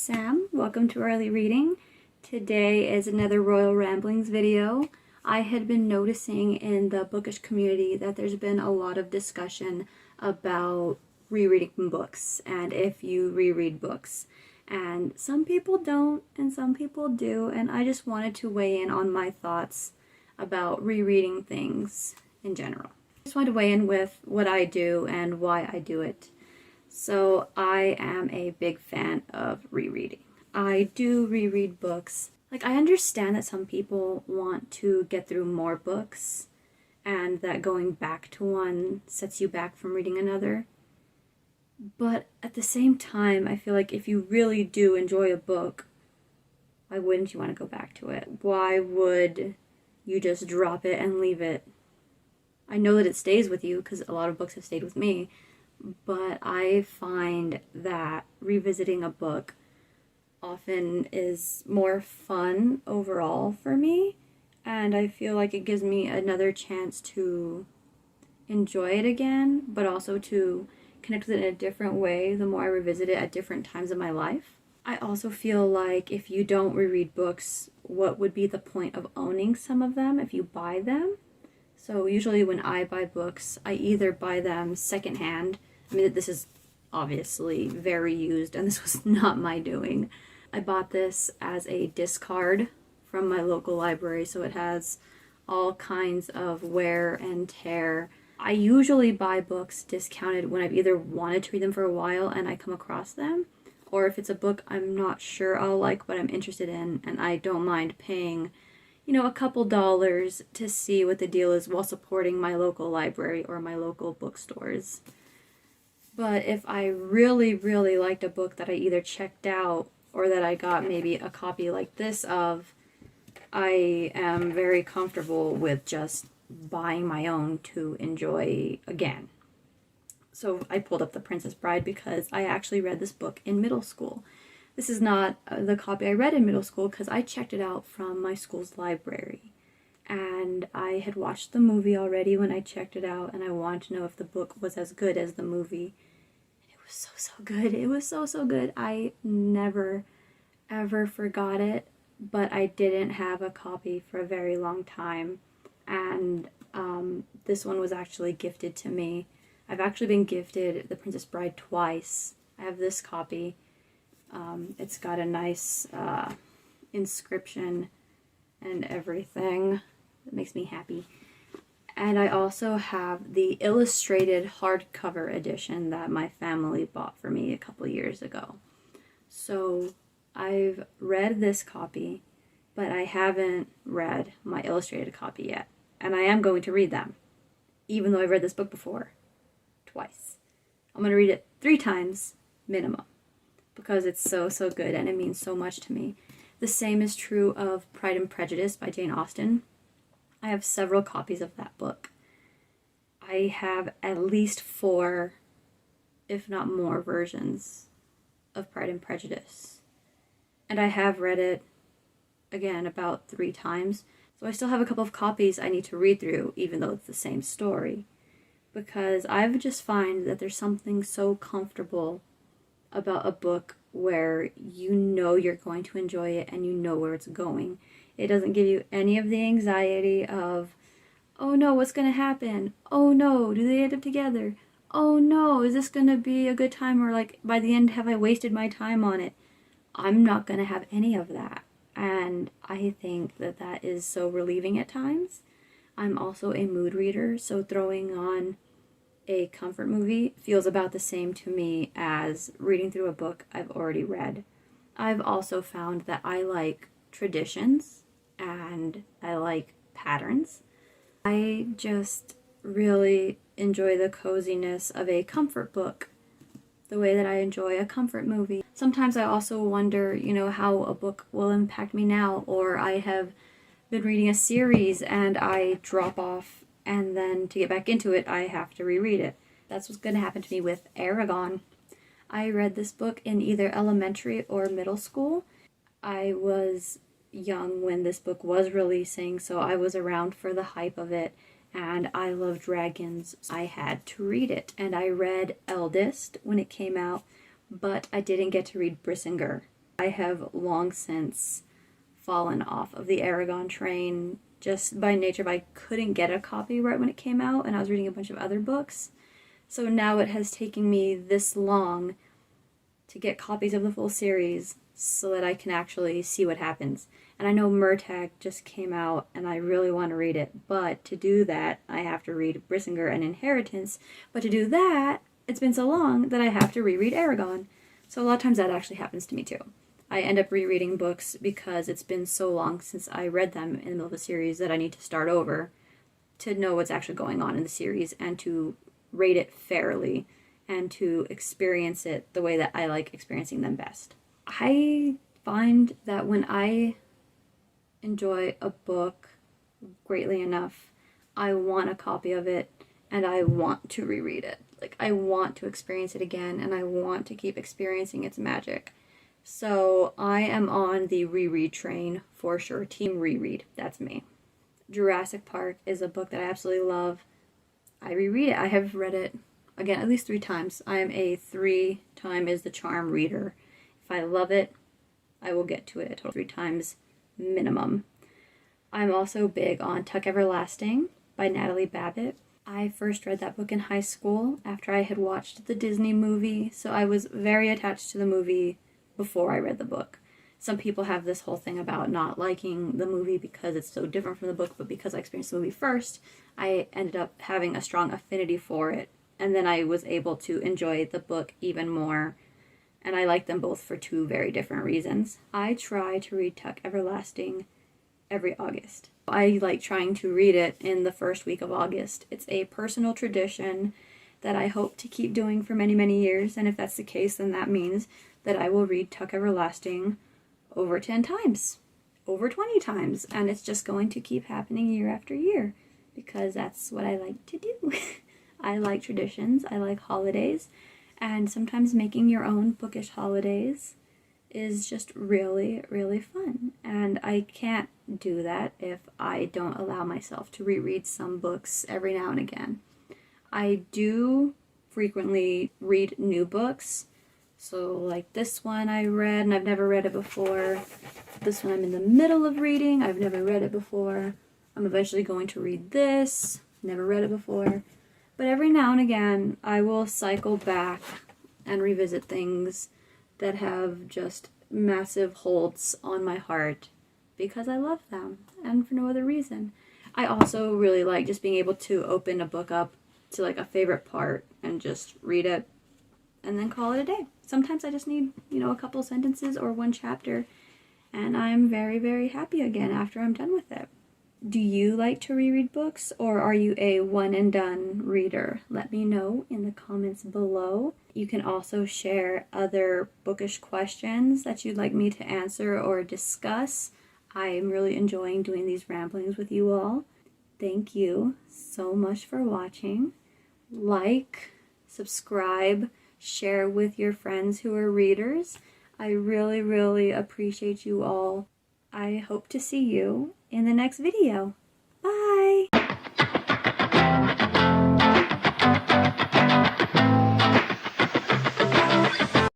Sam. Welcome to Early Reading. Today is another Royal Ramblings video. I had been noticing in the Bookish community that there's been a lot of discussion about rereading books and if you reread books. And some people don't and some people do, and I just wanted to weigh in on my thoughts about rereading things in general. I just wanted to weigh in with what I do and why I do it. So I am a big fan of rereading. I do reread books. I understand that some people want to get through more books and that going back to one sets you back from reading another. But at the same time, I feel like if you really do enjoy a book, why wouldn't you want to go back to it? Why would you just drop it and leave it? I know that it stays with you because a lot of books have stayed with me. But I find that revisiting a book often is more fun overall for me, and I feel like it gives me another chance to enjoy it again, but also to connect with it in a different way the more I revisit it at different times of my life. I also feel like if you don't reread books, what would be the point of owning some of them if you buy them? So usually when I buy books, I either buy them secondhand. I mean, this is obviously very used, and this was not my doing. I bought this as a discard from my local library, so it has all kinds of wear and tear. I usually buy books discounted when I've either wanted to read them for a while and I come across them, or if it's a book I'm not sure I'll like but I'm interested in, and I don't mind paying, a couple dollars to see what the deal is while supporting my local library or my local bookstores. But if I really, really liked a book that I either checked out or that I got maybe a copy like this of, I am very comfortable with just buying my own to enjoy again. So I pulled up The Princess Bride because I actually read this book in middle school. This is not the copy I read in middle school because I checked it out from my school's library. And I had watched the movie already when I checked it out, and I wanted to know if the book was as good as the movie. And it was so good. It was so good. I never, ever forgot it, but I didn't have a copy for a very long time. And this one was actually gifted to me. I've actually been gifted The Princess Bride twice. I have this copy. It's got a nice inscription and everything. That makes me happy. And I also have the illustrated hardcover edition that my family bought for me a couple years ago. So I've read this copy, but I haven't read my illustrated copy yet. And I am going to read them, even though I've read this book before, twice. I'm going to read it 3 times minimum, because it's so good and it means so much to me. The same is true of Pride and Prejudice by Jane Austen. I have several copies of that book. I have at least 4, if not more, versions of Pride and Prejudice. And I have read it, again, about 3 times. So I still have a couple of copies I need to read through, even though it's the same story. Because I've just find that there's something so comfortable about a book where you know you're going to enjoy it and you know where it's going. It doesn't give you any of the anxiety of, oh no, what's going to happen? Oh no, do they end up together? Oh no, is this going to be a good time? Or by the end, have I wasted my time on it? I'm not going to have any of that. And I think that that is so relieving at times. I'm also a mood reader, so throwing on a comfort movie feels about the same to me as reading through a book I've already read. I've also found that I like traditions and I like patterns. I just really enjoy the coziness of a comfort book, the way that I enjoy a comfort movie. Sometimes I also wonder, how a book will impact me now, or I have been reading a series and I drop off, and then to get back into it, I have to reread it. That's what's going to happen to me with Aragon. I read this book in either elementary or middle school. I was young when this book was releasing, so I was around for the hype of it, and I love dragons. I had to read it, and I read Eldest when it came out, but I didn't get to read Brissinger. I have long since fallen off of the Aragon train just by nature of I couldn't get a copy right when it came out, and I was reading a bunch of other books. So now it has taken me this long to get copies of the full series so that I can actually see what happens. And I know Murtagh just came out and I really want to read it, but to do that I have to read Brissinger and Inheritance, but to do that it's been so long that I have to reread Aragon. So a lot of times that actually happens to me too. I end up rereading books because it's been so long since I read them in the middle of a series that I need to start over to know what's actually going on in the series and to rate it fairly and to experience it the way that I like experiencing them best. I find that when I enjoy a book greatly enough, I want a copy of it and I want to reread it. Like, I want to experience it again and I want to keep experiencing its magic. So I am on the reread train for sure. Team Reread, that's me. Jurassic Park is a book that I absolutely love. I reread it. I have read it, again, at least 3 times. I am a 3-time is the charm reader. If I love it, I will get to it a total 3 times minimum. I'm also big on Tuck Everlasting by Natalie Babbitt. I first read that book in high school after I had watched the Disney movie, so I was very attached to the movie before I read the book. Some people have this whole thing about not liking the movie because it's so different from the book, but because I experienced the movie first, I ended up having a strong affinity for it, and then I was able to enjoy the book even more, and I like them both for 2 very different reasons. I try to read Tuck Everlasting every August. I like trying to read it in the first week of August. It's a personal tradition that I hope to keep doing for many, many years, and if that's the case, then that means that I will read Tuck Everlasting over 10 times, over 20 times, and it's just going to keep happening year after year, because that's what I like to do. I like traditions, I like holidays, and sometimes making your own bookish holidays is just really, really fun, and I can't do that if I don't allow myself to reread some books every now and again. I do frequently read new books. So like this one I read and I've never read it before. This one I'm in the middle of reading. I've never read it before. I'm eventually going to read this. Never read it before. But every now and again I will cycle back and revisit things that have just massive holds on my heart because I love them and for no other reason. I also really like just being able to open a book up to like a favorite part and just read it and then call it a day. Sometimes I just need, a couple sentences or 1 chapter, and I'm very, very happy again after I'm done with it. Do you like to reread books, or are you a one-and-done reader? Let me know in the comments below. You can also share other bookish questions that you'd like me to answer or discuss. I'm really enjoying doing these ramblings with you all. Thank you so much for watching. Like, subscribe, share with your friends who are readers. I really, really appreciate you all. I hope to see you in the next video.